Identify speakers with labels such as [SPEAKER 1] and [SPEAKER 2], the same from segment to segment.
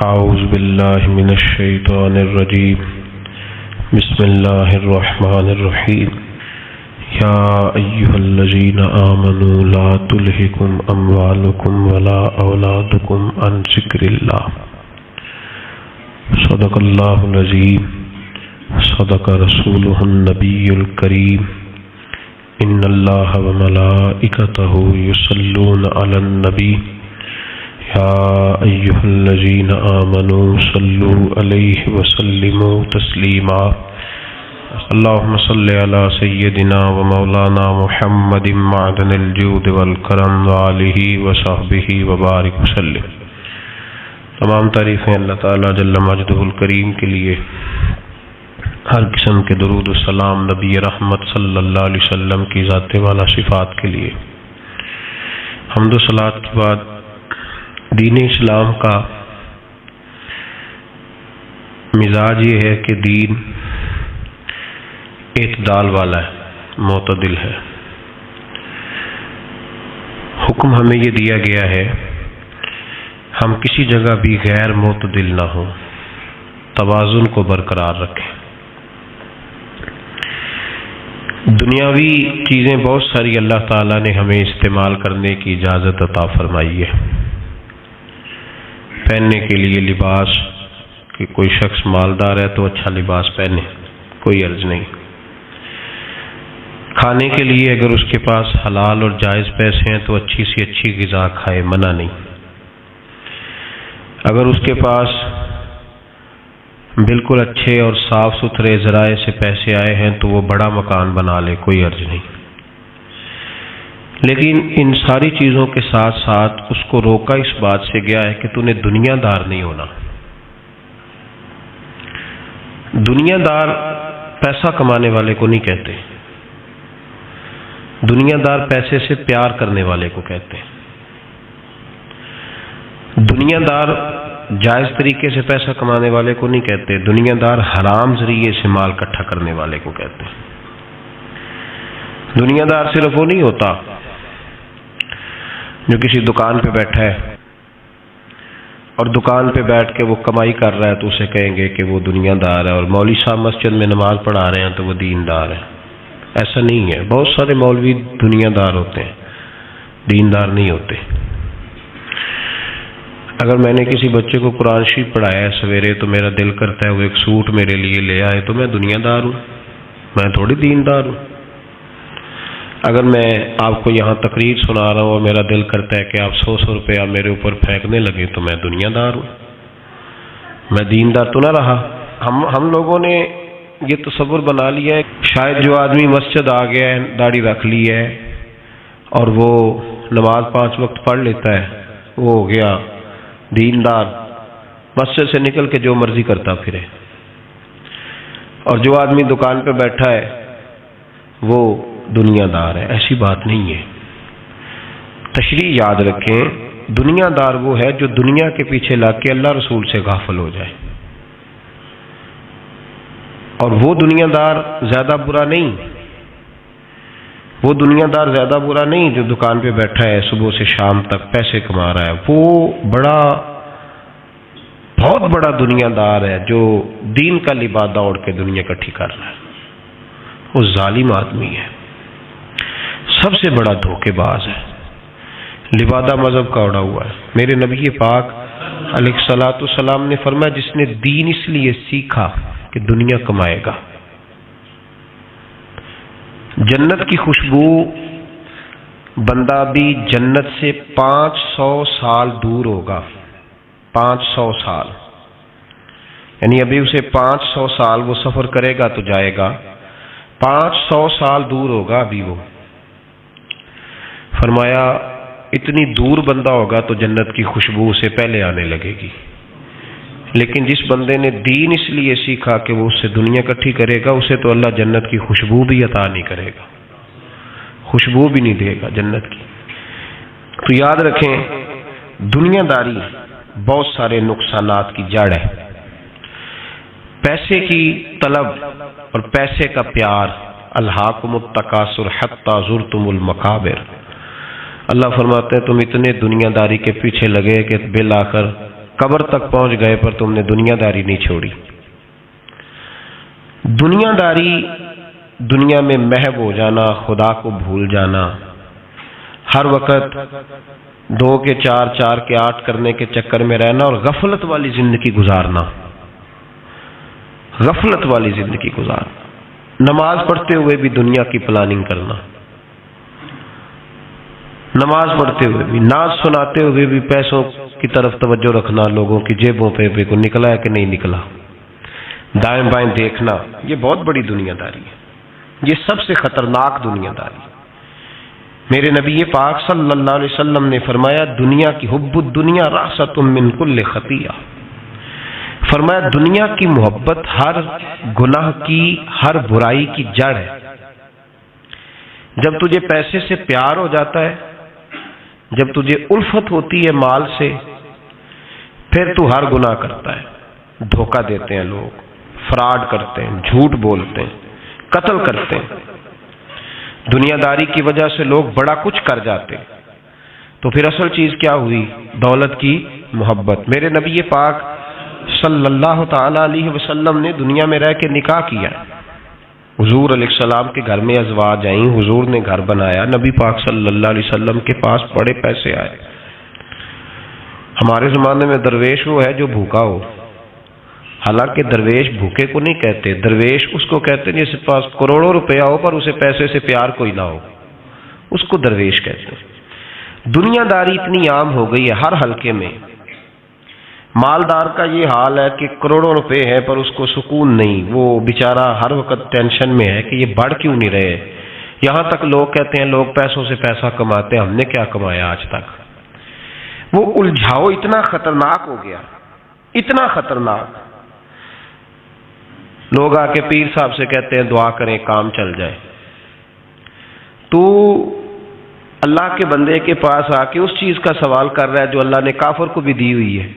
[SPEAKER 1] اعوذ باللہ من الشیطان الرجیم بسم اللہ الرحمن الرحیم یا ایہا الذین آمنوا لا تلہکم اموالکم ولا اولادکم عن ذکر اللہ صدق اللہ العظیم صدق رسولہ النبی الکریم ان اللہ وملائکتہ یصلون علی النبی یا ایہا الذین آمنوا صلوا علیہ وسلموا تسلیما اللہم صلی علی سیدنا و مولانا محمد معدن الجود والکرم وآلہ وصحبہ وبارک وسلم۔ تمام تعریفیں اللہ تعالیٰ جل مجدہ الکریم کے لیے، ہر قسم کے درود و سلام نبی رحمت صلی اللہ علیہ وسلم کی ذات والا صفات کے لیے۔ حمد و صلوات کے بعد دین اسلام کا مزاج یہ ہے کہ دین اعتدال والا ہے، معتدل ہے۔ حکم ہمیں یہ دیا گیا ہے ہم کسی جگہ بھی غیر معتدل نہ ہوں، توازن کو برقرار رکھیں۔ دنیاوی چیزیں بہت ساری اللہ تعالیٰ نے ہمیں استعمال کرنے کی اجازت عطا فرمائی ہے۔ پہننے کے لیے لباس، کہ کوئی شخص مالدار ہے تو اچھا لباس پہنے، کوئی عرض نہیں۔ کھانے کے لیے اگر اس کے پاس حلال اور جائز پیسے ہیں تو اچھی سی اچھی غذا کھائے، منع نہیں۔ اگر اس کے پاس بالکل اچھے اور صاف ستھرے ذرائع سے پیسے آئے ہیں تو وہ بڑا مکان بنا لے، کوئی عرض نہیں۔ لیکن ان ساری چیزوں کے ساتھ ساتھ اس کو روکا اس بات سے گیا ہے کہ تو نے دنیا دار نہیں ہونا۔ دنیا دار پیسہ کمانے والے کو نہیں کہتے، دنیا دار پیسے سے پیار کرنے والے کو کہتے ہیں۔ دنیا دار جائز طریقے سے پیسہ کمانے والے کو نہیں کہتے، دنیا دار حرام ذریعے سے مال اکٹھا کرنے والے کو کہتے ہیں۔ دنیا دار صرف وہ نہیں ہوتا جو کسی دکان پہ بیٹھا ہے اور دکان پہ بیٹھ کے وہ کمائی کر رہا ہے تو اسے کہیں گے کہ وہ دنیا دار ہے، اور مولوی صاحب مسجد میں نماز پڑھا رہے ہیں تو وہ دیندار ہے۔ ایسا نہیں ہے، بہت سارے مولوی دنیا دار ہوتے ہیں، دیندار نہیں ہوتے۔ اگر میں نے کسی بچے کو قرآن شریف پڑھایا ہے سویرے تو میرا دل کرتا ہے وہ ایک سوٹ میرے لیے لے آئے تو میں دنیا دار ہوں، میں تھوڑی دیندار ہوں۔ اگر میں آپ کو یہاں تقریر سنا رہا ہوں اور میرا دل کرتا ہے کہ آپ 100 روپیہ میرے اوپر پھینکنے لگے تو میں دنیا دار ہوں، میں دیندار تو نہ رہا۔ ہم لوگوں نے یہ تصور بنا لیا ہے شاید جو آدمی مسجد آ گیا ہے، داڑھی رکھ لی ہے اور وہ نماز 5 وقت پڑھ لیتا ہے، وہ ہو گیا دیندار، مسجد سے نکل کے جو مرضی کرتا پھرے۔ اور جو آدمی دکان پہ بیٹھا ہے وہ دنیا دار ہے۔ ایسی بات نہیں ہے، تشریح یاد رکھیں۔ دنیا دار وہ ہے جو دنیا کے پیچھے لگ کے اللہ رسول سے غافل ہو جائے، اور وہ دنیا دار زیادہ برا نہیں، وہ دنیا دار زیادہ برا نہیں جو دکان پہ بیٹھا ہے صبح سے شام تک پیسے کما رہا ہے، وہ بہت بڑا دنیا دار ہے جو دین کا لبادہ اوڑھ کے دنیا اکٹھی کر رہا ہے، وہ ظالم آدمی ہے، سب سے بڑا دھوکے باز ہے، لبادہ مذہب کا اوڑھا ہوا ہے۔ میرے نبی پاک علیہ الصلوۃ والسلام نے فرمایا جس نے دین اس لیے سیکھا کہ دنیا کمائے گا، جنت کی خوشبو بندہ بھی جنت سے 500 سال دور ہوگا، 500 سال، یعنی ابھی اسے 500 سال وہ سفر کرے گا تو جائے گا، 500 سال دور ہوگا ابھی وہ۔ فرمایا اتنی دور بندہ ہوگا تو جنت کی خوشبو اسے پہلے آنے لگے گی، لیکن جس بندے نے دین اس لیے سیکھا کہ وہ اس سے دنیا اکٹھی کرے گا، اسے تو اللہ جنت کی خوشبو بھی عطا نہیں کرے گا، خوشبو بھی نہیں دے گا جنت کی۔ تو یاد رکھیں دنیا داری بہت سارے نقصانات کی جڑ ہے۔ پیسے کی طلب اور پیسے کا پیار، الہاکم التکاثر حتی زرتم المقابر، اللہ فرماتے ہیں تم اتنے دنیا داری کے پیچھے لگے کہ بالآخر قبر تک پہنچ گئے پر تم نے دنیا داری نہیں چھوڑی۔ دنیا داری، دنیا میں محو ہو جانا، خدا کو بھول جانا، ہر وقت 2 کے 4 4 کے 8 کرنے کے چکر میں رہنا اور غفلت والی زندگی گزارنا، غفلت والی زندگی گزارنا، نماز پڑھتے ہوئے بھی دنیا کی پلاننگ کرنا، نماز پڑھتے ہوئے بھی، ناز سناتے ہوئے بھی پیسوں کی طرف توجہ رکھنا، لوگوں کی جیبوں پہ کو نکلا ہے کہ نہیں نکلا، دائیں بائیں دیکھنا، یہ بہت بڑی دنیا داری ہے، یہ سب سے خطرناک دنیا داری ہے۔ میرے نبی پاک صلی اللہ علیہ وسلم نے فرمایا دنیا کی حب الدنیا راست من کل خطیہ، فرمایا دنیا کی محبت ہر گناہ کی، ہر برائی کی جڑ ہے۔ جب تجھے پیسے سے پیار ہو جاتا ہے، جب تجھے الفت ہوتی ہے مال سے، پھر تو ہر گناہ کرتا ہے، دھوکہ دیتے ہیں لوگ، فراڈ کرتے ہیں، جھوٹ بولتے ہیں، قتل کرتے ہیں، دنیا داری کی وجہ سے لوگ بڑا کچھ کر جاتے ہیں۔ تو پھر اصل چیز کیا ہوئی؟ دولت کی محبت۔ میرے نبی پاک صلی اللہ تعالی علیہ وسلم نے دنیا میں رہ کے نکاح کیا، حضور علیہ السلام کے گھر میں ازواج آئیں، حضور نے گھر بنایا، نبی پاک صلی اللہ علیہ وسلم کے پاس بڑے پیسے آئے۔ ہمارے زمانے میں درویش وہ ہے جو بھوکا ہو، حالانکہ درویش بھوکے کو نہیں کہتے، درویش اس کو کہتے ہیں جس کے پاس کروڑوں روپیہ ہو پر اسے پیسے سے پیار کوئی نہ ہو، اس کو درویش کہتے ہیں۔ دنیا داری اتنی عام ہو گئی ہے ہر حلقے میں، مالدار کا یہ حال ہے کہ کروڑوں روپے ہے پر اس کو سکون نہیں، وہ بیچارہ ہر وقت ٹینشن میں ہے کہ یہ بڑھ کیوں نہیں رہے۔ یہاں تک لوگ کہتے ہیں لوگ پیسوں سے پیسہ کماتے ہیں، ہم نے کیا کمایا آج تک۔ وہ الجھاؤ اتنا خطرناک ہو گیا، اتنا خطرناک، لوگ آ کے پیر صاحب سے کہتے ہیں دعا کریں کام چل جائے۔ تو اللہ کے بندے کے پاس آ کے اس چیز کا سوال کر رہا ہے جو اللہ نے کافر کو بھی دی ہوئی ہے،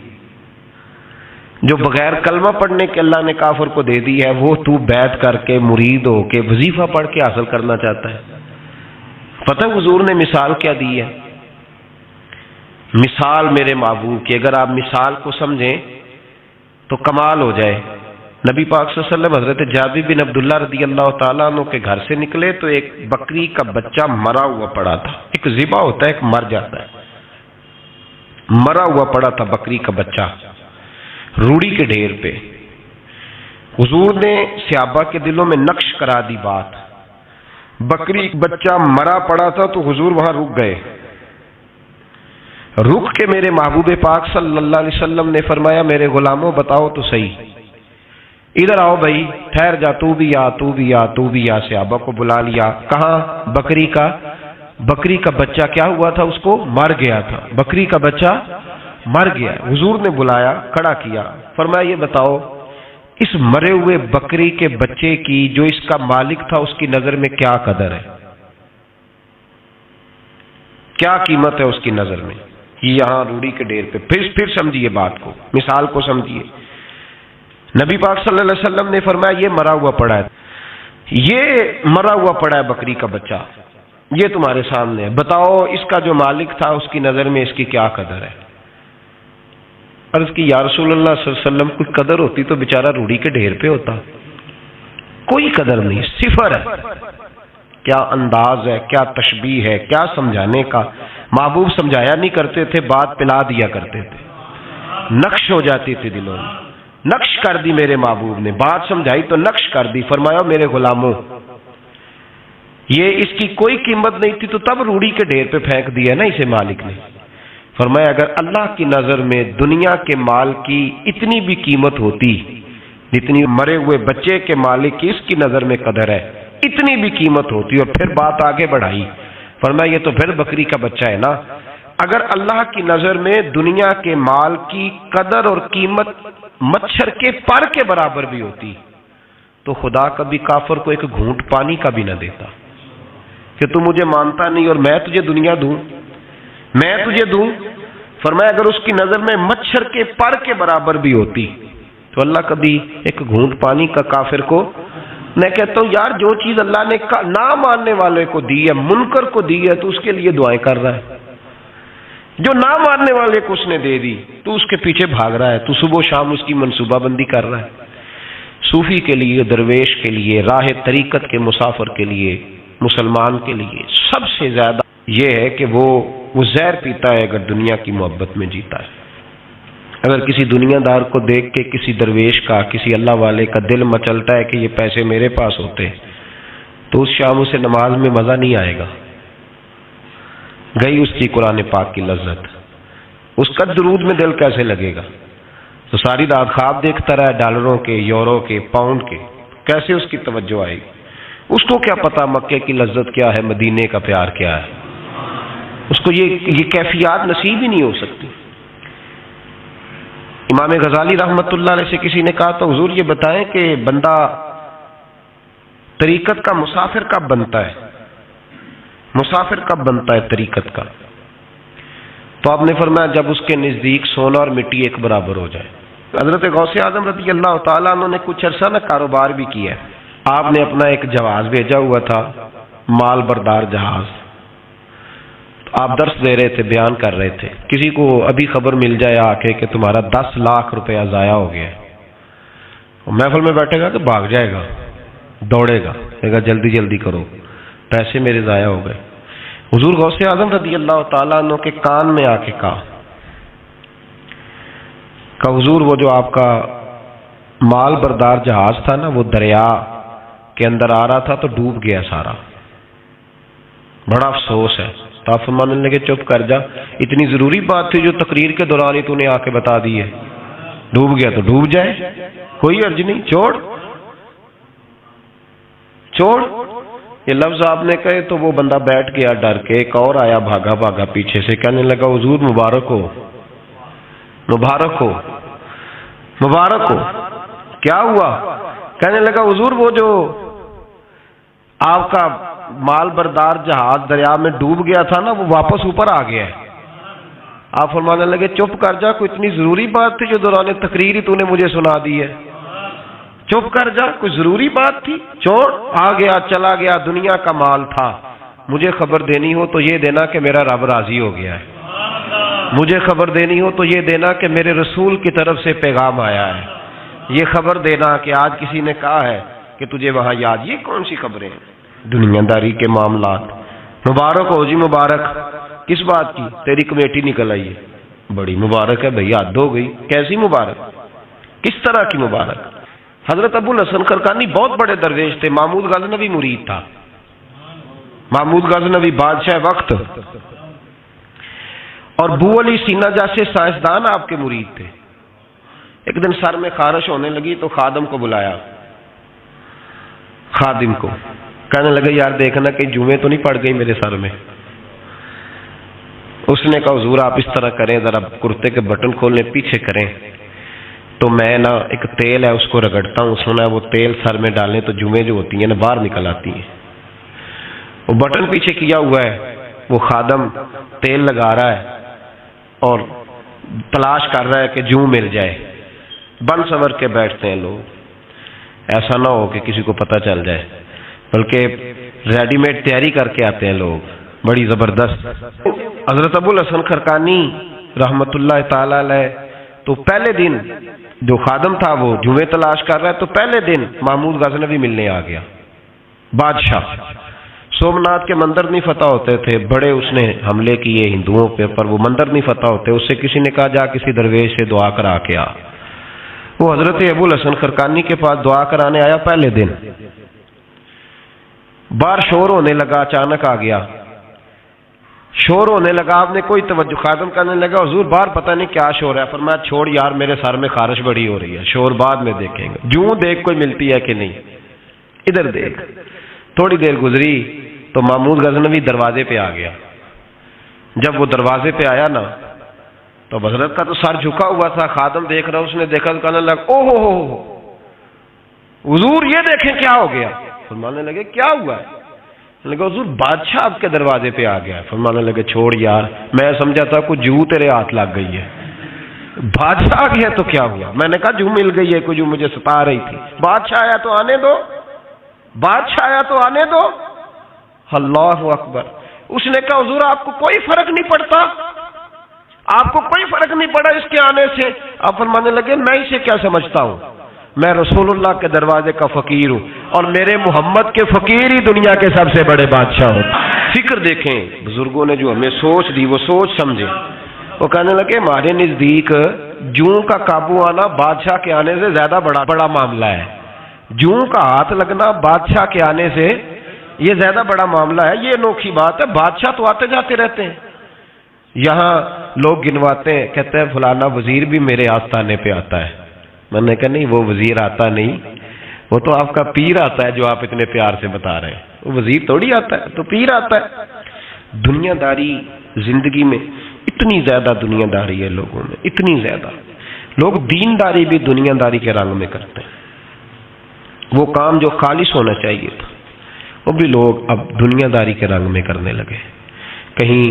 [SPEAKER 1] جو بغیر کلمہ پڑھنے کے اللہ نے کافر کو دے دی ہے، وہ تو بیعت کر کے مرید ہو کے وظیفہ پڑھ کے حاصل کرنا چاہتا ہے۔ پتہ حضور نے مثال کیا دی ہے؟ مثال میرے محبوب کی، اگر آپ مثال کو سمجھیں تو کمال ہو جائے۔ نبی پاک صلی اللہ علیہ وسلم حضرت جابر بن عبداللہ رضی اللہ تعالیٰ عنہ کے گھر سے نکلے تو ایک بکری کا بچہ مرا ہوا پڑا تھا، ایک ذبح ہوتا ہے ایک مر جاتا ہے، مرا ہوا پڑا تھا بکری کا بچہ روڑی کے ڈھیر پہ۔ حضور نے صحابہ کے دلوں میں نقش کرا دی بات، بکری بچہ مرا پڑا تھا تو حضور وہاں رک گئے، رک کے میرے محبوب پاک صلی اللہ علیہ وسلم نے فرمایا میرے غلاموں بتاؤ تو صحیح، ادھر آؤ بھائی، ٹھہر جا، تو بھی آ، تو بھی آ، تو بھی آ۔ صحابہ کو بلا لیا، کہاں؟ بکری کا بچہ کیا ہوا تھا؟ اس کو مر گیا تھا، بکری کا بچہ مر گیا۔ حضور نے بلایا، کھڑا کیا، فرمایا یہ بتاؤ اس مرے ہوئے بکری کے بچے کی جو اس کا مالک تھا اس کی نظر میں کیا قدر ہے، کیا قیمت ہے اس کی نظر میں؟ یہاں روڑی کے ڈیر پہ پھر سمجھیے بات کو، مثال کو سمجھیے۔ نبی پاک صلی اللہ علیہ وسلم نے فرمایا یہ مرا ہوا پڑا ہے، یہ مرا ہوا پڑا ہے بکری کا بچہ، یہ تمہارے سامنے ہے، بتاؤ اس کا جو مالک تھا اس کی نظر میں اس کی کیا قدر ہے؟ عرض کی یا رسول اللہ صلی اللہ علیہ وسلم کوئی قدر ہوتی تو بیچارہ روڑی کے ڈھیر پہ ہوتا، کوئی قدر نہیں، صفر ہے۔ کیا انداز ہے، کیا تشبیہ ہے، کیا سمجھانے کا۔ محبوب سمجھایا نہیں کرتے تھے، بات پلا دیا کرتے تھے، نقش ہو جاتی تھی دلوں میں، نقش کر دی میرے محبوب نے، بات سمجھائی تو نقش کر دی۔ فرمایا میرے غلاموں یہ اس کی کوئی قیمت نہیں تھی تو تب روڑی کے ڈھیر پہ پھینک دیا نا اسے مالک نے۔ فرمایا اگر اللہ کی نظر میں دنیا کے مال کی اتنی بھی قیمت ہوتی جتنی مرے ہوئے بچے کے مالک کی اس کی نظر میں قدر ہے، اتنی بھی قیمت ہوتی، اور پھر بات آگے بڑھائی، فرمایا یہ تو پھر بکری کا بچہ ہے نا۔ اگر اللہ کی نظر میں دنیا کے مال کی قدر اور قیمت مچھر کے پر کے برابر بھی ہوتی تو خدا کبھی کافر کو ایک گھونٹ پانی کا بھی نہ دیتا کہ تو مجھے مانتا نہیں اور میں تجھے دنیا دوں، میں تجھے دوں۔ فرمایا اگر اس کی نظر میں مچھر کے پر کے برابر بھی ہوتی تو اللہ کبھی ایک گھونٹ پانی کا کافر کو۔ میں کہتا ہوں یار جو چیز اللہ نے نہ ماننے والے کو دی ہے، منکر کو دی ہے، تو اس کے لیے دعائیں کر رہا ہے۔ جو نہ ماننے والے کو اس نے دے دی، تو اس کے پیچھے بھاگ رہا ہے، تو صبح و شام اس کی منصوبہ بندی کر رہا ہے۔ صوفی کے لیے، درویش کے لیے، راہ طریقت کے مسافر کے لیے، مسلمان کے لیے سب سے زیادہ یہ ہے کہ وہ زہر پیتا ہے اگر دنیا کی محبت میں جیتا ہے۔ اگر کسی دنیا دار کو دیکھ کے کسی درویش کا، کسی اللہ والے کا دل مچلتا ہے کہ یہ پیسے میرے پاس ہوتے، تو اس شام اسے نماز میں مزہ نہیں آئے گا، گئی اس کی قرآن پاک کی لذت، اس کا درود میں دل کیسے لگے گا؟ تو ساری رات خواب دیکھتا رہا ڈالروں کے، یورو کے، پاؤنڈ کے، کیسے اس کی توجہ آئے گی؟ اس کو کیا پتا مکے کی لذت کیا ہے، مدینے کا پیار کیا ہے؟ اس کو یہ کیفیات نصیب ہی نہیں ہو سکتی۔ امام غزالی رحمت اللہ علیہ سے کسی نے کہا تو حضور یہ بتائیں کہ بندہ طریقت کا مسافر کب بنتا ہے؟ مسافر کب بنتا ہے طریقت کا؟ تو آپ نے فرمایا جب اس کے نزدیک سونا اور مٹی ایک برابر ہو جائے۔ حضرت غوث اعظم رضی اللہ تعالیٰ عنہ نے کچھ عرصہ نہ کاروبار بھی کیا ہے۔ آپ نے اپنا ایک جہاز بھیجا ہوا تھا، مال بردار جہاز، آپ درس دے رہے تھے، بیان کر رہے تھے، کسی کو ابھی خبر مل جائے آ کے کہ تمہارا 10 لاکھ روپیہ ضائع ہو گیا ہے، محفل میں بیٹھے گا کہ بھاگ جائے گا، دوڑے گا، کہے گا جلدی جلدی کرو، پیسے میرے ضائع ہو گئے۔ حضور غوث اعظم رضی اللہ تعالیٰ عنہ کے کان میں آ کے کہا حضور وہ جو آپ کا مال بردار جہاز تھا نا، وہ دریا کے اندر آ رہا تھا تو ڈوب گیا سارا، بڑا افسوس ہے۔ تو آپ فرمانے لگے چپ کر جا، اتنی ضروری بات تھی جو تقریر کے دوران ہی تو نے آ کے بتا دی ہے، ڈوب گیا تو ڈوب جائے، کوئی عرض نہیں، چھوڑ چھوڑ۔ یہ لفظ آپ نے کہے تو وہ بندہ بیٹھ گیا ڈر کے، ایک اور آیا بھاگا بھاگا پیچھے سے، کہنے لگا حضور مبارک ہو مبارک ہو مبارک ہو۔ کیا ہوا؟ کہنے لگا حضور وہ جو آپ کا مال بردار جہاز دریا میں ڈوب گیا تھا نا، وہ واپس اوپر آ گیا ہے۔ آپ فرمانے لگے چپ کر جا، کوئی اتنی ضروری بات تھی جو دوران تقریر ہی تو نے مجھے سنا دی ہے، چپ کر جا، کوئی ضروری بات تھی، چھوڑ، آ گیا چلا گیا، دنیا کا مال تھا، مجھے خبر دینی ہو تو یہ دینا کہ میرا رب راضی ہو گیا ہے، مجھے خبر دینی ہو تو یہ دینا کہ میرے رسول کی طرف سے پیغام آیا ہے، یہ خبر دینا کہ آج کسی نے کہا ہے کہ تجھے وہاں یاد۔ یہ کون سی خبریں ہیں؟ دنیا داری کے معاملات۔ مبارک ہو جی مبارک، کس بات کی؟ تیری کمیٹی نکل آئی ہے، بڑی مبارک ہے بھئی، حد ہو گئی، کیسی مبارک، کس طرح کی مبارک؟ حضرت ابو الحسن خرقانی بہت بڑے درویش تھے، محمود غزنوی مرید تھا، محمود غزنوی بادشاہ وقت، اور بو علی سینا جیسے سائنسدان آپ کے مرید تھے۔ ایک دن سر میں خارش ہونے لگی تو خادم کو بلایا، خادم کو، کہنے لگا یار دیکھنا کہ جمعے تو نہیں پڑ گئی میرے سر میں۔ اس نے کہا حضور آپ اس طرح کریں، ذرا کرتے کے بٹن کھولنے پیچھے کریں، تو میں نا ایک تیل ہے اس کو رگڑتا ہوں، سنا ہے وہ تیل سر میں ڈالنے تو جمعے جو ہوتی ہیں نا باہر نکل آتی ہیں۔ وہ بٹن پیچھے کیا ہوا ہے، وہ خادم تیل لگا رہا ہے اور تلاش کر رہا ہے کہ جوں مل جائے، بن سور کے بیٹھتے ہیں لوگ، ایسا نہ ہو کہ کسی کو پتہ چل جائے، بلکہ ریڈی میڈ تیاری کر کے آتے ہیں لوگ، بڑی زبردست۔ حضرت ابو الحسن خرقانی رحمت اللہ تعالی علیہ تو پہلے دن جو خادم تھا وہ جمعے تلاش کر رہا ہے، تو پہلے دن محمود غزنوی ملنے آ گیا، بادشاہ۔ سومناتھ کے مندر نہیں فتح ہوتے تھے، بڑے اس نے حملے کیے ہندوؤں پہ، پر وہ مندر نہیں فتح ہوتے، اس سے کسی نے کہا جا کسی درویش سے دعا کرا کے آ۔ وہ حضرت ابو الحسن خرقانی کے پاس دعا کرانے آیا پہلے دن، باہر شور ہونے لگا، اچانک آ گیا، شور ہونے لگا، آپ نے کوئی توجہ، خادم کرنے لگا حضور باہر پتہ نہیں کیا شور ہے، فرمایا چھوڑ یار میرے سر میں خارش بڑی ہو رہی ہے، شور بعد میں دیکھیں گے، جوں دیکھ کوئی ملتی ہے کہ نہیں، ادھر دیکھ۔ تھوڑی دیر گزری تو محمود غزنوی دروازے پہ آ گیا۔ جب وہ دروازے پہ آیا نا تو حضرت کا تو سر جھکا ہوا تھا، خادم دیکھ رہا، اس نے دیکھا تو کہنے لگا او ہو حضور یہ دیکھیں کیا ہو گیا۔ فرمانے لگے کیا ہوا ہے؟ لگا حضور بادشاہ آپ کے دروازے پہ آ گیا۔ فرمانے لگے چھوڑ یار، میں سمجھا تھا کوئی جو تیرے ہاتھ لگ گئی ہے، بادشاہ آ گیا تو کیا ہوا؟ میں نے کہا جو مل گئی ہے کوئی جو مجھے ستا رہی تھی، بادشاہ آیا تو آنے دو، بادشاہ آیا تو آنے دو۔ اللہ اکبر۔ اس نے کہا حضور آپ کو کوئی فرق نہیں پڑتا، آپ کو کوئی فرق نہیں پڑا اس کے آنے سے. آپ فرمانے لگے میں اسے کیا سمجھتا ہوں, میں رسول اللہ کے دروازے کا فقیر ہوں, اور میرے محمد کے فقیر ہی دنیا کے سب سے بڑے بادشاہ ہوتے. فکر دیکھیں بزرگوں نے جو ہمیں سوچ دی, وہ سوچ سمجھے. وہ کہنے لگے ہمارے نزدیک جوں کا قابو آنا بادشاہ کے آنے سے زیادہ بڑا معاملہ ہے. جوں کا ہاتھ لگنا بادشاہ کے آنے سے یہ زیادہ بڑا معاملہ ہے. یہ انوکھی بات ہے. بادشاہ تو آتے جاتے رہتے ہیں. یہاں لوگ گنواتے ہیں, کہتے ہیں فلانا وزیر بھی میرے آستانے پہ آتا ہے. میں نے کہا نہیں, وہ وزیر آتا نہیں, وہ تو آپ کا پیر آتا ہے جو آپ اتنے پیار سے بتا رہے ہیں. وہ وزیر تھوڑی آتا ہے, تو پیر آتا ہے. دنیا داری زندگی میں اتنی زیادہ دنیا داری ہے لوگوں میں, اتنی زیادہ. لوگ دین داری بھی دنیا داری کے رنگ میں کرتے ہیں. وہ کام جو خالص ہونا چاہیے تھا وہ بھی لوگ اب دنیا داری کے رنگ میں کرنے لگے. کہیں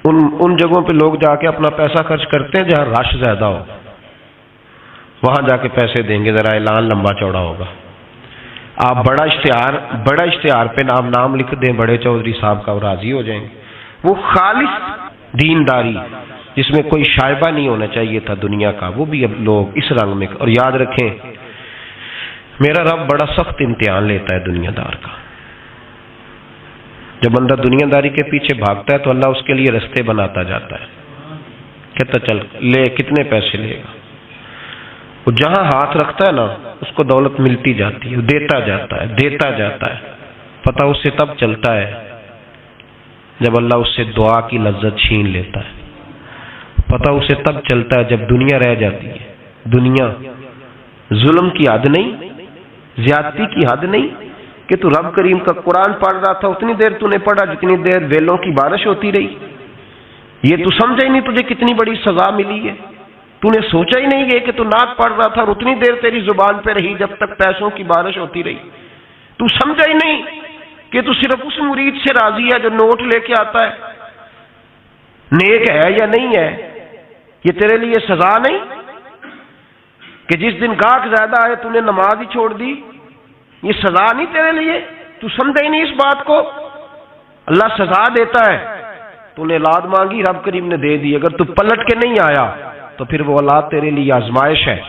[SPEAKER 1] ان جگہوں پہ لوگ جا کے اپنا پیسہ خرچ کرتے ہیں جہاں رش زیادہ ہو, وہاں جا کے پیسے دیں گے, ذرا اعلان لمبا چوڑا ہوگا. آپ بڑا اشتہار پہ نام لکھ دیں بڑے چودھری صاحب کا, وہ راضی ہو جائیں گے. وہ خالص دینداری جس میں کوئی شائبہ نہیں ہونا چاہیے تھا دنیا کا, وہ بھی اب لوگ اس رنگ میں. اور یاد رکھیں میرا رب بڑا سخت امتحان لیتا ہے دنیا دار کا. جب بندہ دنیا داری کے پیچھے بھاگتا ہے تو اللہ اس کے لیے رستے بناتا جاتا ہے. کہتا چل لے, کتنے پیسے لے گا. وہ جہاں ہاتھ رکھتا ہے نا اس کو دولت ملتی جاتی ہے, دیتا جاتا ہے. پتہ اس سے تب چلتا ہے جب اللہ اس سے دعا کی لذت چھین لیتا ہے. پتہ اسے تب چلتا ہے جب دنیا رہ جاتی ہے. دنیا ظلم کی حد نہیں, زیادتی کی حد نہیں کہ تو رب کریم کا قرآن پڑھ رہا تھا اتنی دیر تو نے پڑھا جتنی دیر ویلوں کی بارش ہوتی رہی. یہ تو سمجھا ہی نہیں تجھے کتنی بڑی سزا ملی ہے. تو نے سوچا ہی نہیں ہے کہ تو نعت پڑھ رہا تھا اور اتنی دیر تیری زبان پہ رہی جب تک پیسوں کی بارش ہوتی رہی. تو سمجھا ہی نہیں کہ تو صرف اس مرید سے راضی ہے جو نوٹ لے کے آتا ہے. نیک ہے یا نہیں ہے, یہ تیرے لیے سزا نہیں کہ جس دن گاہک زیادہ آئے تو نے نماز ہی چھوڑ دی. یہ سزا نہیں تیرے لیے, تو سمجھا ہی نہیں اس بات کو. اللہ سزا دیتا ہے. تو نے اولاد مانگی, رب کریم نے دے دی. اگر تو پلٹ کے نہیں آیا تو پھر وہ اولاد تیرے لیے آزمائش ہے.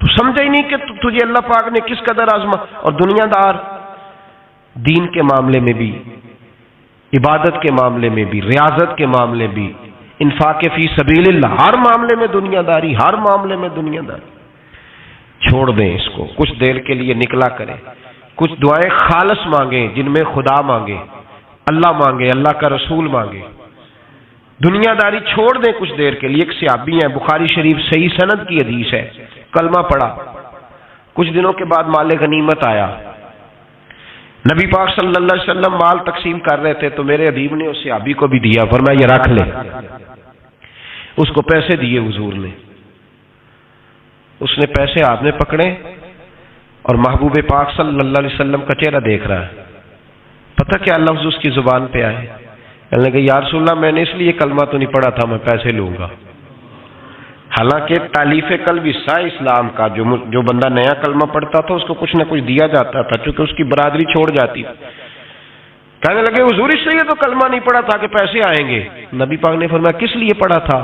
[SPEAKER 1] تو سمجھا ہی نہیں کہ تجھے اللہ پاک نے کس قدر آزما. اور دنیا دار دین کے معاملے میں بھی, عبادت کے معاملے میں بھی, ریاضت کے معاملے بھی, انفاق فی سبیل اللہ, ہر معاملے میں دنیا داری, ہر معاملے میں دنیا داری. چھوڑ دیں اس کو, کچھ دیر کے لیے نکلا کریں, کچھ دعائیں خالص مانگیں جن میں خدا مانگے, اللہ مانگے, اللہ کا رسول مانگے. دنیا داری چھوڑ دیں کچھ دیر کے لیے. ایک صحابی ہیں, بخاری شریف صحیح سند کی حدیث ہے, کلمہ پڑھا, کچھ دنوں کے بعد مال غنیمت آیا. نبی پاک صلی اللہ علیہ وسلم مال تقسیم کر رہے تھے تو میرے حبیب نے اس صحابی کو بھی دیا, فرمایا یہ رکھ لے. اس کو پیسے دیے حضور نے. اس نے پیسے ہاتھ میں پکڑے اور محبوب پاک صلی اللہ علیہ وسلم کا چہرہ دیکھ رہا ہے. پتہ کیا لفظ اس کی زبان پہ آئے, کہنے لگے یا رسول اللہ میں نے اس لیے کلمہ تو نہیں پڑھا تھا, میں پیسے لوں گا. حالانکہ تالیف قلب حصہ اسلام کا, جو بندہ نیا کلمہ پڑھتا تھا اس کو کچھ نہ کچھ دیا جاتا تھا چونکہ اس کی برادری چھوڑ جاتی. کہنے لگے حضور اس لیے تو کلمہ نہیں پڑھا تھا کہ پیسے آئیں گے. نبی پاک نے فرمایا کس لیے پڑھا تھا؟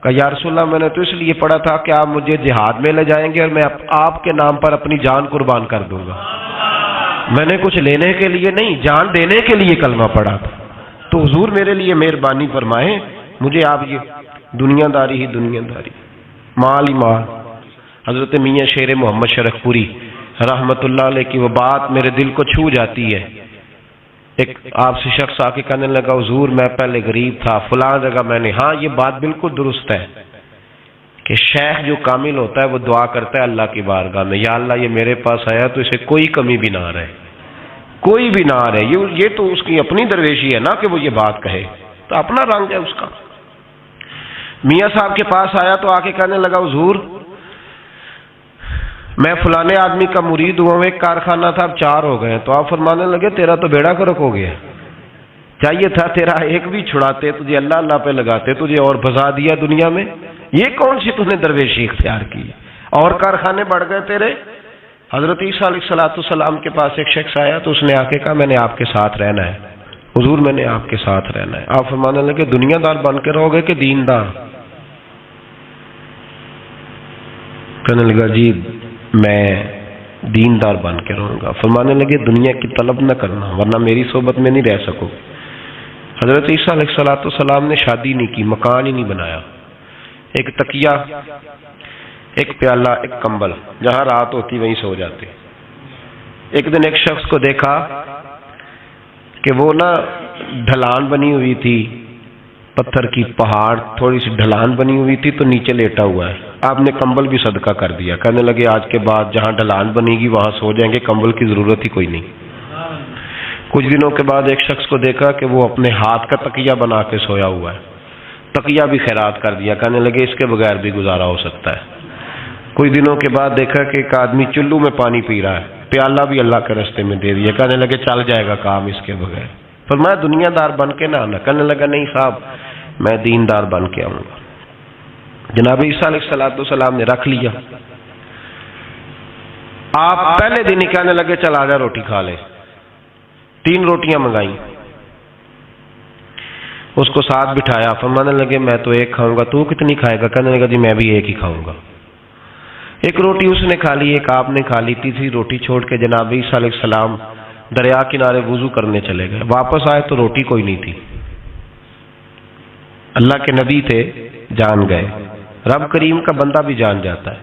[SPEAKER 1] کہا یا رسول اللہ میں نے تو اس لیے پڑھا تھا کہ آپ مجھے جہاد میں لے جائیں گے اور میں آپ کے نام پر اپنی جان قربان کر دوں گا. میں نے کچھ لینے کے لیے نہیں, جان دینے کے لیے کلمہ پڑھا تھا. تو حضور میرے لیے مہربانی فرمائیں, مجھے آپ یہ دنیا داری ہی دنیا داری, مال ہی مال. حضرت میاں شیر محمد شرف پوری رحمت اللہ علیہ کی وہ بات میرے دل کو چھو جاتی ہے. ایک آپ سے شخص آ کے کہنے لگا حضور میں پہلے غریب تھا فلاں جگہ میں نے, ہاں یہ بات بالکل درست ہے کہ شیخ جو کامل ہوتا ہے وہ دعا کرتا ہے اللہ کی بارگاہ میں, یا اللہ یہ میرے پاس آیا تو اسے کوئی کمی بھی نہ رہے, کوئی بھی نہ رہے. یہ تو اس کی اپنی درویشی ہے نا کہ وہ یہ بات کہے, تو اپنا رنگ ہے اس کا. میاں صاحب کے پاس آیا تو آ کے کہنے لگا حضور میں فلانے آدمی کا مرید ہوا, ایک کارخانہ تھا اب 4 ہو گئے. تو آپ فرمانے لگے تیرا تو بیڑا گرک ہو گیا, چاہیے تھا تیرا ایک بھی چھڑاتے, تجھے اللہ اللہ پہ لگاتے, تجھے اور بھسا دیا دنیا میں. یہ کون سی تم نے درویشی اختیار کی, اور کارخانے بڑھ گئے تیرے. حضرت عیسیٰ علیہ الصلوۃ والسلام کے پاس ایک شخص آیا تو اس نے آ کے کہا میں نے آپ کے ساتھ رہنا ہے. حضور میں نے آپ کے ساتھ رہنا ہے۔ آپ فرمانے لگے دنیا دار بن کے رہو گے کہ دیندار؟ کہنے لگا جی میں دیندار بن کے رہوں گا۔ فرمانے لگے دنیا کی طلب نہ کرنا ورنہ میری صحبت میں نہیں رہ سکو۔ حضرت عیسیٰ علیہ السلام نے شادی نہیں کی، مکان ہی نہیں بنایا، ایک تکیہ، ایک پیالہ، ایک کمبل، جہاں رات ہوتی وہیں سو جاتے۔ ایک دن ایک شخص کو دیکھا کہ وہ نا ڈھلان بنی ہوئی تھی، پتھر کی پہاڑ تھوڑی سی ڈھلان بنی ہوئی تھی تو نیچے لیٹا ہوا ہے۔ آپ نے کمبل بھی صدقہ کر دیا، کہنے لگے آج کے بعد جہاں ڈھلان بنے گی وہاں سو جائیں گے، کمبل کی ضرورت ہی کوئی نہیں۔ کچھ دنوں کے بعد ایک شخص کو دیکھا کہ وہ اپنے ہاتھ کا تکیہ بنا کے سویا ہوا ہے، تکیہ بھی خیرات کر دیا، کہنے لگے اس کے بغیر بھی گزارا ہو سکتا ہے۔ کچھ دنوں کے بعد دیکھا کہ ایک آدمی چلو میں پانی پی رہا ہے، پیالہ بھی اللہ کے راستے میں دے دیا، کہنے لگے چل جائے گا کام اس کے بغیر۔ فرمایا دنیا دار بن کے نہ آنا، کہنے لگا نہیں صاحب میں دیندار بن کے آؤں گا۔ جناب عیسیٰ علیہ السلام نے رکھ لیا۔ آپ پہلے دن ہی کہنے لگے چل آ جا روٹی کھا لے، 3 روٹیاں منگائیں، اس کو ساتھ بٹھایا، فرمانے لگے میں تو ایک کھاؤں گا، تو کتنی کھائے گا؟ کہنے لگا جی میں بھی ایک ہی کھاؤں گا۔ ایک روٹی اس نے کھا لی، ایک آپ نے کھا لی، تیسری روٹی چھوڑ کے جناب عیسیٰ علیہ السلام دریا کنارے وضو کرنے چلے گئے۔ واپس آئے تو روٹی کوئی نہیں تھی۔ اللہ کے نبی تھے، جان گئے۔ رب کریم کا بندہ بھی جان جاتا ہے۔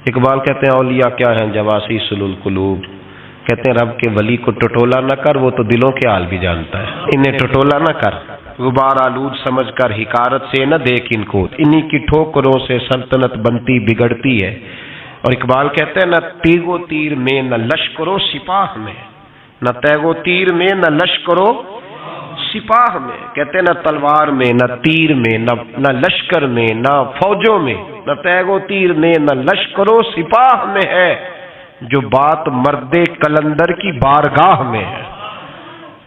[SPEAKER 1] اقبال کہتے ہیں اولیاء کیا ہیں جواسیس القلوب، کہتے ہیں رب کے ولی کو ٹٹولا نہ کر، وہ تو دلوں کے حال بھی جانتا ہے۔ انہیں ٹٹولا نہ کر، غبار آلود سمجھ کر حکارت سے نہ دیکھ ان کو، انہی کی ٹھوکروں سے سلطنت بنتی بگڑتی ہے۔ اور اقبال کہتے ہیں نہ تیغ و تیر میں نہ لشکر و سپاہ میں، نہ تیغ و تیر میں نہ لشکر و سپاہ میں، کہتے ہیں نہ تلوار میں نہ تیر میں نہ لشکر میں نہ فوجوں میں، نہ تیغ و تیر میں نہ لشکر و سپاہ میں ہے، جو بات مرد کلندر کی بارگاہ میں ہے،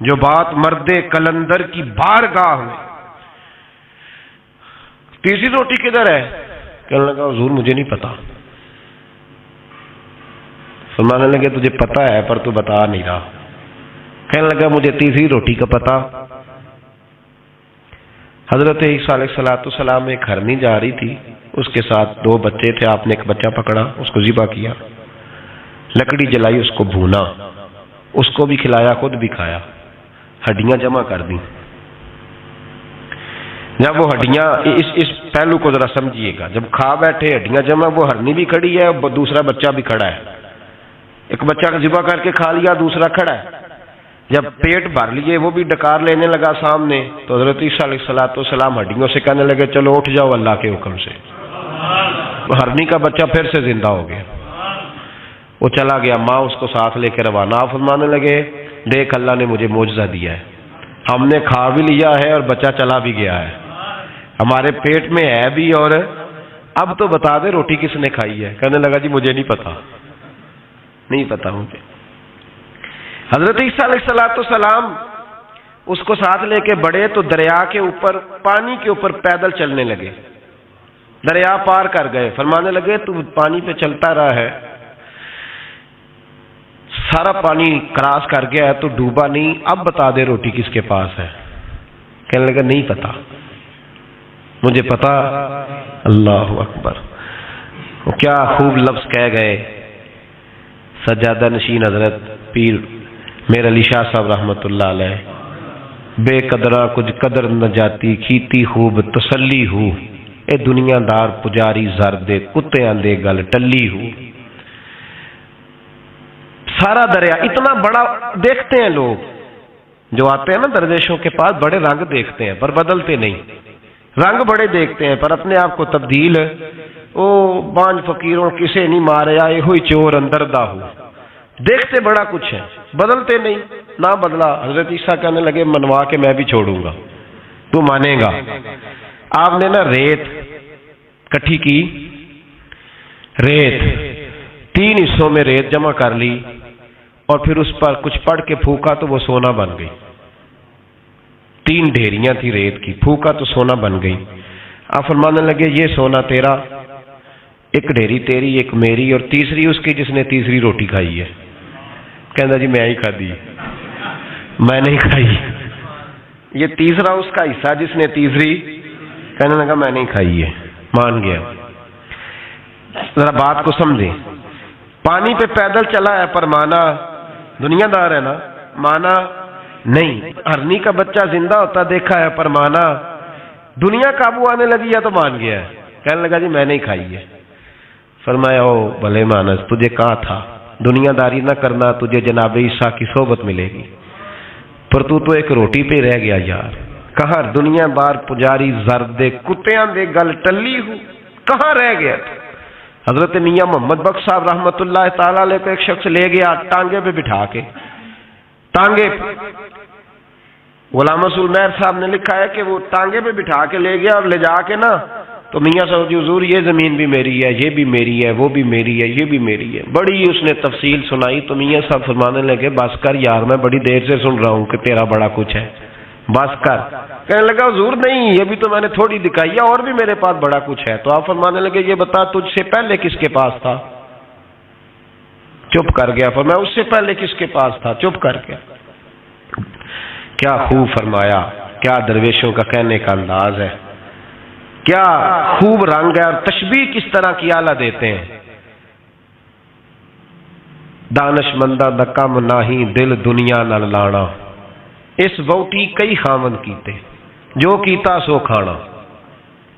[SPEAKER 1] جو بات مرد کلندر کی بارگاہ میں۔ تیسری روٹی کدھر ہے؟ کہنے لگا حضور مجھے نہیں پتا۔ فرمانے لگے تجھے پتا ہے پر تو بتا نہیں رہا۔ کہنے لگا مجھے تیسری روٹی کا پتا۔ حضرت عیسیٰ علیہ السلام ایک ہرنی جا رہی تھی، اس کے ساتھ 2 بچے تھے، آپ نے ایک بچہ پکڑا، اس کو ذبح کیا، لکڑی جلائی، اس کو بھونا، اس کو بھی کھلایا، خود بھی کھایا، ہڈیاں جمع کر دیں۔ جب وہ ہڈیاں اس پہلو کو ذرا سمجھیے گا، جب کھا بیٹھے ہڈیاں جمع، وہ ہرنی بھی کھڑی ہے اور دوسرا بچہ بھی کھڑا ہے، ایک بچہ کا ذبح کر کے کھا لیا، دوسرا کھڑا ہے۔ جب پیٹ بھر لیے وہ بھی ڈکار لینے لگا سامنے، تو حضرت عیسیٰ علیہ السلام ہڈیوں سے کہنے لگے چلو اٹھ جاؤ اللہ کے حکم سے۔ ہرنی کا بچہ پھر سے زندہ ہو گیا، وہ چلا گیا، ماں اس کو ساتھ لے کے روانہ۔ فرمانے لگے دیکھ اللہ نے مجھے معجزہ دیا ہے، ہم نے کھا بھی لیا ہے اور بچہ چلا بھی گیا ہے، ہمارے پیٹ میں ہے بھی، اور اب تو بتا دے روٹی کس نے کھائی ہے؟ کہنے لگا جی مجھے نہیں پتا، نہیں پتا مجھے۔ حضرت عیسیٰ علیہ السلام اس کو ساتھ لے کے بڑھے تو دریا کے اوپر، پانی کے اوپر پیدل چلنے لگے، دریا پار کر گئے۔ فرمانے لگے تو پانی پہ چلتا رہا ہے، سارا پانی کراس کر گیا ہے تو ڈوبا نہیں، اب بتا دے روٹی کس کے پاس ہے؟ کہنے لگا نہیں پتا، مجھے پتا۔ اللہ اکبر، وہ کیا خوب لفظ کہہ گئے سجادہ نشین حضرت پیر میرا علی شاہ صاحب رحمت اللہ علیہ، بے قدرہ کچھ قدر نہ جاتی، کھیتی خوب تسلی ہو، اے دنیا دار پجاری زردے کتیاں دے گل ٹلی ہو۔ سارا دریا اتنا بڑا دیکھتے ہیں لوگ جو آتے ہیں نا درویشوں کے پاس، بڑے رنگ دیکھتے ہیں پر بدلتے نہیں، رنگ بڑے دیکھتے ہیں پر اپنے آپ کو تبدیل، او بانج فقیروں کسے نہیں مارے آئے ہوئی چور اندر دا ہو، دیکھتے بڑا کچھ ہے بدلتے نہیں۔ نہ بدلا، حضرت عیسیٰ کہنے لگے منوا کے میں بھی چھوڑوں گا، تو مانے گا۔ آپ نے نا ریت کٹھی کی، ریت 3 حصوں میں ریت جمع کر لی اور پھر اس پر کچھ پڑھ کے پھونکا تو وہ سونا بن گئی۔ 3 ڈھیریاں تھی ریت کی، پھونکا تو سونا بن گئی۔ آپ فرمانے لگے یہ سونا تیرا، ایک ڈھیری تیری، ایک میری، اور تیسری اس کی جس نے تیسری روٹی کھائی ہے۔ کہنا جی میں ہی کھا دی، میں نہیں کھائی، یہ تیسرا اس کا حصہ جس نے تیسری، کہنے لگا میں نہیں کھائی ہے، مان گیا۔ ذرا بات کو سمجھیں، پانی پہ پیدل چلا ہے پر مانا دنیا دار ہے نا، مانا نہیں۔ ہرنی کا بچہ زندہ ہوتا دیکھا ہے پر مانا دنیا قابو آنے لگی ہے تو مان گیا ہے، کہنے لگا جی میں نہیں کھائی ہے۔ فرمایا او بھلے مانس، تجھے کہا تھا دنیا داری نہ کرنا، تجھے جناب عیسیٰ کی صحبت ملے گی، پر تو ایک روٹی پہ رہ گیا یار۔ کہاں دنیا دار پجاری زرد کتیاں دے گل ٹلی ہوں، کہاں رہ گیا تو؟ حضرت میاں محمد بخش صاحب رحمت اللہ تعالی علیہ کو ایک شخص لے گیا ٹانگے پہ بٹھا کے، ٹانگے پہ۔ غلام رسول مہر صاحب نے لکھا ہے کہ وہ ٹانگے پہ بٹھا کے لے گیا اور لے جا کے نا تو میاں صاحب جی حضور یہ زمین بھی میری ہے، یہ بھی میری ہے، وہ بھی میری ہے، یہ بھی میری ہے، بڑی اس نے تفصیل سنائی تو میاں صاحب فرمانے لگے بس کر یار، میں بڑی دیر سے سن رہا ہوں کہ تیرا بڑا کچھ ہے، بس کر۔ کہنے لگا حضور نہیں، یہ بھی تو میں نے تھوڑی دکھائی ہے، اور بھی میرے پاس بڑا کچھ ہے۔ تو آپ فرمانے لگے یہ بتا تجھ سے پہلے کس کے پاس تھا؟ چپ کر گیا۔ فرمایا اس سے پہلے کس کے پاس تھا؟ چپ کر گیا۔ کیا خوب فرمایا، کیا درویشوں کا کہنے کا انداز ہے، کیا خوب رنگ ہے، اور تشبیہ کس طرح کی اعلیٰ دیتے ہیں۔ دانش مندہ دا کم ناہی دل دنیا نال لانا، اس ووٹی کئی خامن کیتے جو کیتا سو کھانا،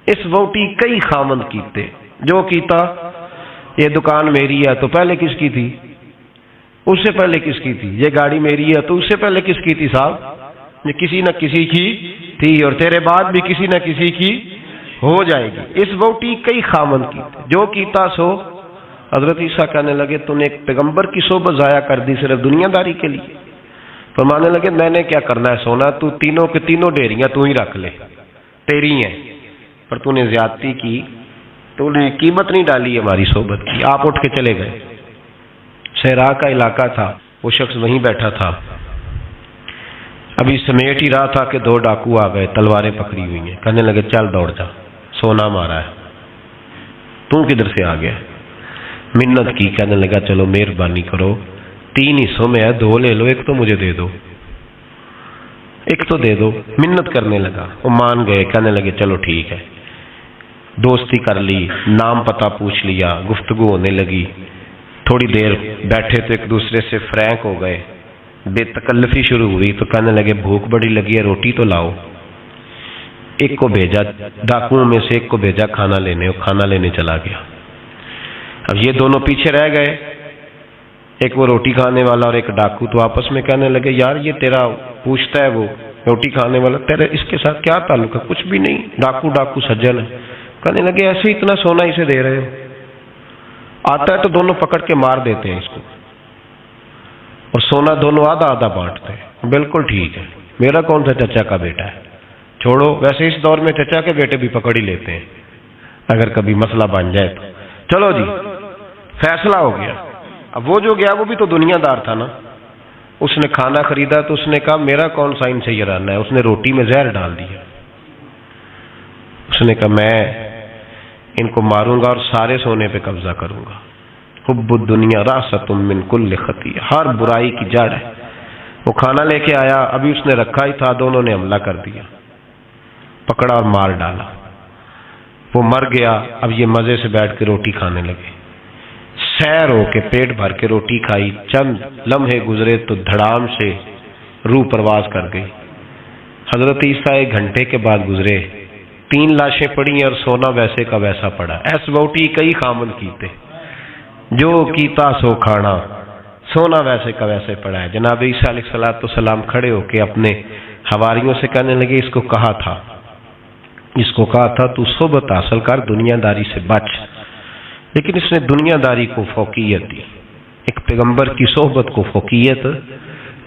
[SPEAKER 1] اس ووٹی کئی خامن کیتے جو کیتا۔ یہ دکان میری ہے تو پہلے کس کی تھی؟ اس سے پہلے کس کی تھی؟ یہ گاڑی میری ہے تو اس سے پہلے کس کی تھی صاحب؟ یہ کسی نہ کسی کی تھی، اور تیرے بعد بھی کسی نہ کسی کی ہو جائے گی۔ اس ووٹی کئی خامن کیتے جو کیتا سو۔ حضرت عیسیٰ کہنے لگے تو نے ایک پیغمبر کی صحبت ضائع کر دی صرف دنیا داری کے لیے۔ فرمانے لگے میں نے کیا کرنا ہے سونا، تو تینوں کے تینوں ڈیریاں تو ہی رکھ لے، تیری ہیں، پر تو نے زیادتی کی، تو نے قیمت نہیں ڈالی ہماری صحبت کی۔ آپ اٹھ کے چلے گئے۔ صحرا کا علاقہ تھا، وہ شخص وہیں بیٹھا تھا، ابھی سمیٹ ہی رہا تھا کہ دو ڈاکو آ گئے، تلواریں پکڑی ہوئی ہیں۔ کہنے لگے چل دوڑ جا، سونا مارا ہے، تو کدھر سے آ گیا؟ منت کی، کہنے لگا چلو مہربانی کرو، 3 حصوں میں ہے، 2 لے لو، ایک تو مجھے دے دو، ایک تو دے دو۔ منت کرنے لگا، وہ مان گئے، کہنے لگے چلو ٹھیک ہے۔ دوستی کر لی، نام پتہ پوچھ لیا، گفتگو ہونے لگی، تھوڑی دیر بیٹھے تو ایک دوسرے سے فرینک ہو گئے، بے تکلفی شروع ہوئی، تو کہنے لگے بھوک بڑی لگی ہے، روٹی تو لاؤ۔ ایک کو بھیجا، ڈاکوؤں میں سے ایک کو بھیجا کھانا لینے، وہ کھانا لینے چلا گیا۔ اب یہ دونوں پیچھے رہ گئے، ایک وہ روٹی کھانے والا اور ایک ڈاکو، تو آپس میں کہنے لگے یار یہ تیرا پوچھتا ہے وہ روٹی کھانے والا، تیرے اس کے ساتھ کیا تعلق ہے؟ کچھ بھی نہیں، ڈاکو ڈاکو سجن ہے۔ کہنے لگے ایسے اتنا سونا اسے دے رہے ہو، آتا ہے تو دونوں پکڑ کے مار دیتے ہیں اس کو، اور سونا دونوں آدھا آدھا بانٹتے ہیں۔ بالکل ٹھیک ہے، میرا کون سا چچا کا بیٹا ہے، چھوڑو، ویسے اس دور میں چچا کے بیٹے بھی پکڑ ہی لیتے ہیں اگر کبھی مسئلہ بن جائے تو۔ چلو جی فیصلہ ہو گیا۔ اب وہ جو گیا وہ بھی تو دنیا دار تھا نا، اس نے کھانا خریدا تو اس نے کہا میرا کون سا ان سے یہ رہنا ہے، اس نے روٹی میں زہر ڈال دیا۔ اس نے کہا میں ان کو ماروں گا اور سارے سونے پہ قبضہ کروں گا۔ حب الدنیا راست من کل خطیہ، ہر برائی کی جڑ ہے۔ وہ کھانا لے کے آیا، ابھی اس نے رکھا ہی تھا، دونوں نے حملہ کر دیا، پکڑا اور مار ڈالا۔ وہ مر گیا۔ اب یہ مزے سے بیٹھ کے روٹی کھانے لگے، سیر ہو کے پیٹ بھر کے روٹی کھائی۔ چند لمحے گزرے تو دھڑام سے روح پرواز کر گئی۔ حضرت عیسیٰ 1 گھنٹے کے بعد گزرے، 3 لاشیں پڑی ہیں اور سونا ویسے کا ویسا پڑا۔ ایس ووٹی کئی خامن کیتے جو کیتا سو کھانا، سونا ویسے کا ویسے پڑا ہے۔ جناب عیسیٰ علیہ السلام کھڑے ہو کے اپنے حواریوں سے کہنے لگے اس کو کہا تھا تو صحبت حاصل کر، دنیا داری سے بچ، لیکن اس نے دنیا داری کو فوقیت دی، ایک پیغمبر کی صحبت کو فوقیت۔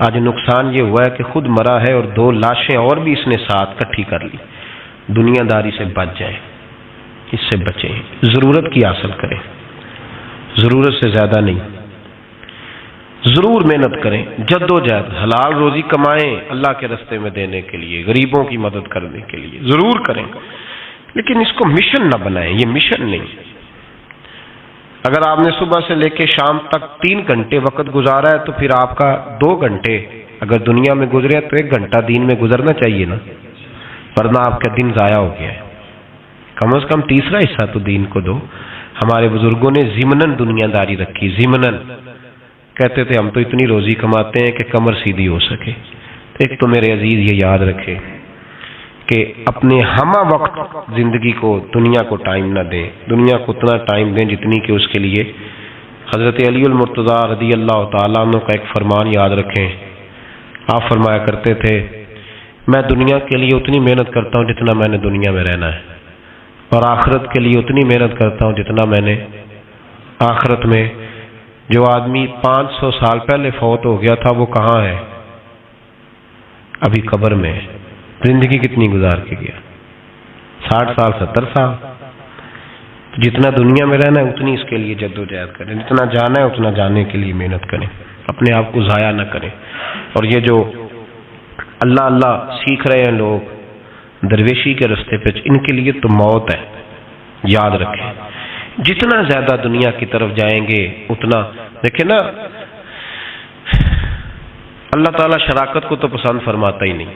[SPEAKER 1] آج نقصان یہ ہوا ہے کہ خود مرا ہے اور 2 لاشیں اور بھی اس نے ساتھ کٹھی کر لی۔ دنیا داری سے بچ جائیں، اس سے بچیں، ضرورت کی حاصل کریں، ضرورت سے زیادہ نہیں، ضرور محنت کریں، جد و جہد، حلال روزی کمائیں اللہ کے راستے میں دینے کے لیے، غریبوں کی مدد کرنے کے لیے ضرور کریں، لیکن اس کو مشن نہ بنائیں، یہ مشن نہیں۔ اگر آپ نے صبح سے لے کے شام تک 3 گھنٹے وقت گزارا ہے تو پھر آپ کا 2 گھنٹے اگر دنیا میں گزرے تو 1 گھنٹہ دین میں گزرنا چاہیے نا، ورنہ آپ کا دن ضائع ہو گیا ہے۔ کم از کم تیسرا حصہ تو دین کو دو۔ ہمارے بزرگوں نے ضمناً دنیا داری رکھی، ضمناً کہتے تھے ہم تو اتنی روزی کماتے ہیں کہ کمر سیدھی ہو سکے۔ ایک تو میرے عزیز یہ یاد رکھے کہ اپنے ہمہ وقت زندگی کو دنیا کو ٹائم نہ دیں، دنیا کو اتنا ٹائم دیں جتنی کہ اس کے لیے حضرت علی المرتضیٰ رضی اللہ تعالیٰ عنہ کا ایک فرمان یاد رکھیں۔ آپ فرمایا کرتے تھے میں دنیا کے لیے اتنی محنت کرتا ہوں جتنا میں نے دنیا میں رہنا ہے، اور آخرت کے لیے اتنی محنت کرتا ہوں جتنا میں نے آخرت میں۔ جو آدمی 500 سال پہلے فوت ہو گیا تھا وہ کہاں ہے؟ ابھی قبر میں ہے۔ زندگی کتنی گزار کے گیا؟ 60 سال 70 سال۔ جتنا دنیا میں رہنا ہے اتنی اس کے لیے جد و جہد کریں، جتنا جانا ہے اتنا جانے کے لیے محنت کریں، اپنے آپ کو ضائع نہ کریں۔ اور یہ جو اللہ اللہ سیکھ رہے ہیں لوگ درویشی کے راستے پہ، ان کے لیے تو موت ہے، یاد رکھیں۔ جتنا زیادہ دنیا کی طرف جائیں گے اتنا، دیکھیں نا اللہ تعالیٰ شراکت کو تو پسند فرماتا ہی نہیں۔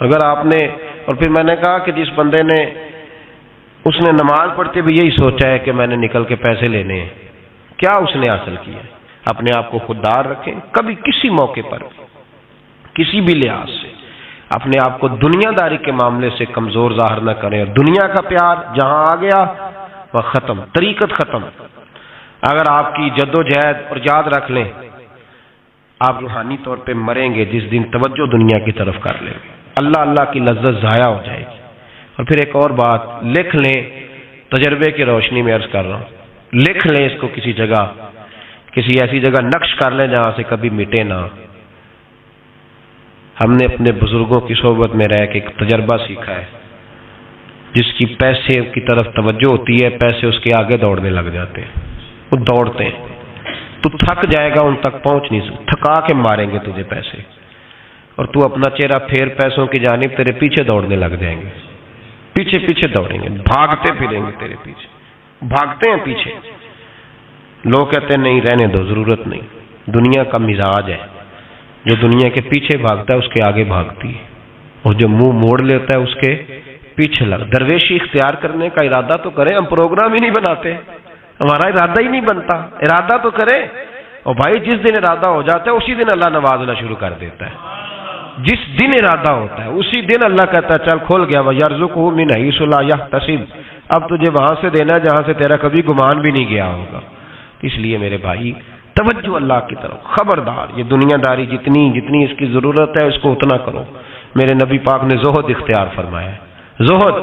[SPEAKER 1] اگر آپ نے، اور پھر میں نے کہا کہ جس بندے نے اس نے نماز پڑھتے بھی یہی سوچا ہے کہ میں نے نکل کے پیسے لینے ہیں، کیا اس نے حاصل کیا ہے؟ اپنے آپ کو خوددار رکھیں، کبھی کسی موقع پر کسی بھی لحاظ سے اپنے آپ کو دنیا داری کے معاملے سے کمزور ظاہر نہ کریں۔ اور دنیا کا پیار جہاں آ گیا وہ ختم، طریقت ختم۔ اگر آپ کی جد و جہد، اور یاد رکھ لیں آپ روحانی طور پہ مریں گے جس دن توجہ دنیا کی طرف کر لیں گے، اللہ اللہ کی لذت ضائع ہو جائے گی۔ اور پھر ایک اور بات لکھ لیں، تجربے کی روشنی میں عرض کر رہا ہوں، لکھ لیں اس کو کسی جگہ، کسی ایسی جگہ نقش کر لیں جہاں سے کبھی مٹے نہ۔ ہم نے اپنے بزرگوں کی صحبت میں رہ کے ایک تجربہ سیکھا ہے، جس کی پیسے کی طرف توجہ ہوتی ہے پیسے اس کے آگے دوڑنے لگ جاتے ہیں، وہ دوڑتے ہیں، تو تھک جائے گا، ان تک پہنچ نہیں سکتا، تھکا کے ماریں گے تجھے پیسے، اور تو اپنا چہرہ پھیر پیسوں کی جانب تیرے پیچھے دوڑنے لگ جائیں گے، پیچھے پیچھے دوڑیں گے، بھاگتے پھریں گے تیرے پیچھے، بھاگتے ہیں پیچھے۔ لوگ کہتے ہیں نہیں رہنے دو، ضرورت نہیں۔ دنیا کا مزاج ہے، جو دنیا کے پیچھے بھاگتا ہے اس کے آگے بھاگتی ہے، اور جو منہ موڑ لیتا ہے اس کے پیچھے لگ۔ درویشی اختیار کرنے کا ارادہ تو کریں، ہم پروگرام ہی نہیں بناتے، ہمارا ارادہ ہی نہیں بنتا، ارادہ تو کریں۔ اور بھائی جس دن ارادہ ہو جاتا ہے اسی دن اللہ نوازنا شروع کر دیتا ہے، جس دن ارادہ ہوتا ہے اسی دن اللہ کہتا ہے چل کھول گیا وَيَرْزُقْهُ مِنْ حَيْثُ لَا يَحْتَسِبُ، اب تجھے وہاں سے دینا ہے جہاں سے تیرا کبھی گمان بھی نہیں گیا ہوگا۔ اس لیے میرے بھائی توجہ اللہ کی طرف، خبردار یہ دنیا داری جتنی اس کی ضرورت ہے اس کو اتنا کرو۔ میرے نبی پاک نے زہد اختیار فرمایا ہے، زہد،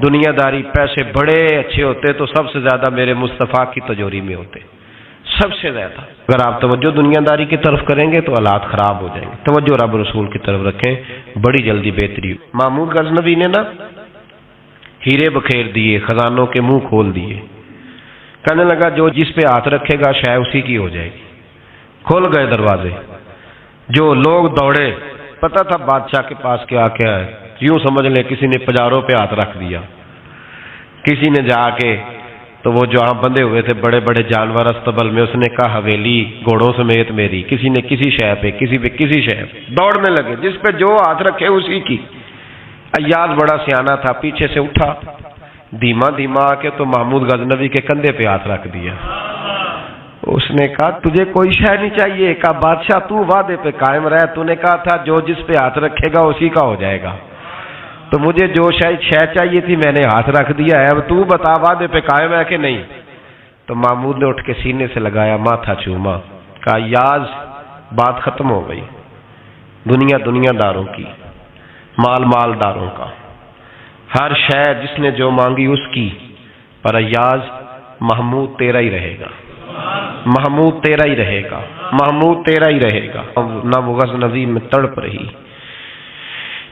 [SPEAKER 1] دنیا داری، پیسے بڑے اچھے ہوتے تو سب سے زیادہ میرے مصطفیٰ کی تجوری میں ہوتے، سب سے زیادہ۔ اگر آپ توجہ دنیا داری کی طرف کریں گے تو حالات خراب ہو جائیں گے، توجہ رب رسول کی طرف رکھیں، بڑی جلدی بہتری۔ محمود غزنوی نے نا ہیرے بکھیر دیے، خزانوں کے منہ کھول دیے، کہنے لگا جو جس پہ ہاتھ رکھے گا شاید اسی کی ہو جائے گی۔ کھول گئے دروازے، جو لوگ دوڑے، پتہ تھا بادشاہ کے پاس کیا ہے، یوں سمجھ لیں کسی نے پجاروں پہ ہاتھ رکھ دیا، کسی نے جا کے تو وہ جہاں بندھے ہوئے تھے بڑے بڑے جانور استبل میں، اس نے کہا حویلی گھوڑوں سمیت میری، کسی نے کسی شے پہ، کسی پہ کسی شے پہ، دوڑنے لگے، جس پہ جو ہاتھ رکھے اسی کی۔ ایاز بڑا سیانا تھا، پیچھے سے اٹھا، دھیما دھیما آ کے تو محمود غزنوی کے کندھے پہ ہاتھ رکھ دیا۔ اس نے کہا تجھے کوئی شے نہیں چاہیے؟ کہا بادشاہ تو وعدے پہ قائم رہ، تو نے کہا تھا جو جس پہ ہاتھ رکھے گا اسی کا ہو جائے گا، تو مجھے جو شے چاہیے تھی میں نے ہاتھ رکھ دیا ہے، اب تو بتا وعدے پہ قائم ہے کہ نہیں؟ تو محمود نے اٹھ کے سینے سے لگایا، ماتھا چوما، کہا یاز بات ختم ہو گئی، دنیا داروں کی، مال داروں کا، ہر شے جس نے جو مانگی اس کی، پر ایاز محمود تیرا ہی رہے گا، محمود تیرا ہی رہے گا، محمود تیرا ہی رہے گا۔ نہ وہ غزنوی میں تڑپ رہی،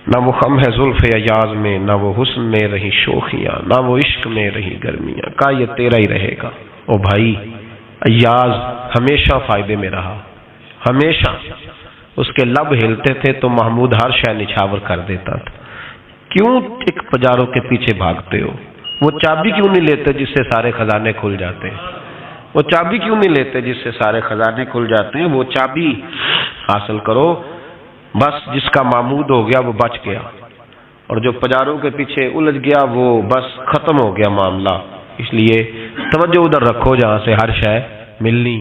[SPEAKER 1] نہ وہ خم ہے زلف ایاز میں، نہ وہ حسن میں رہی شوخیاں، نہ وہ عشق میں رہی گرمیاں، کہا یہ تیرا ہی رہے گا۔ او بھائی ایاز ہمیشہ فائدے میں رہا، ہمیشہ اس کے لب ہلتے تھے تو محمود ہر شے نچھاور کر دیتا تھا۔ کیوں ایک پجاروں کے پیچھے بھاگتے ہو؟ وہ چابی کیوں نہیں لیتے جس سے سارے خزانے کھل جاتے ہیں؟ وہ چابی کیوں نہیں لیتے جس سے سارے خزانے کھل جاتے ہیں؟ وہ چابی حاصل کرو بس جس کا معمود ہو گیا وہ بچ گیا، اور جو پجاروں کے پیچھے الجھ گیا وہ بس ختم ہو گیا معاملہ۔ اس لیے توجہ ادھر رکھو جہاں سے ہر شے ملنی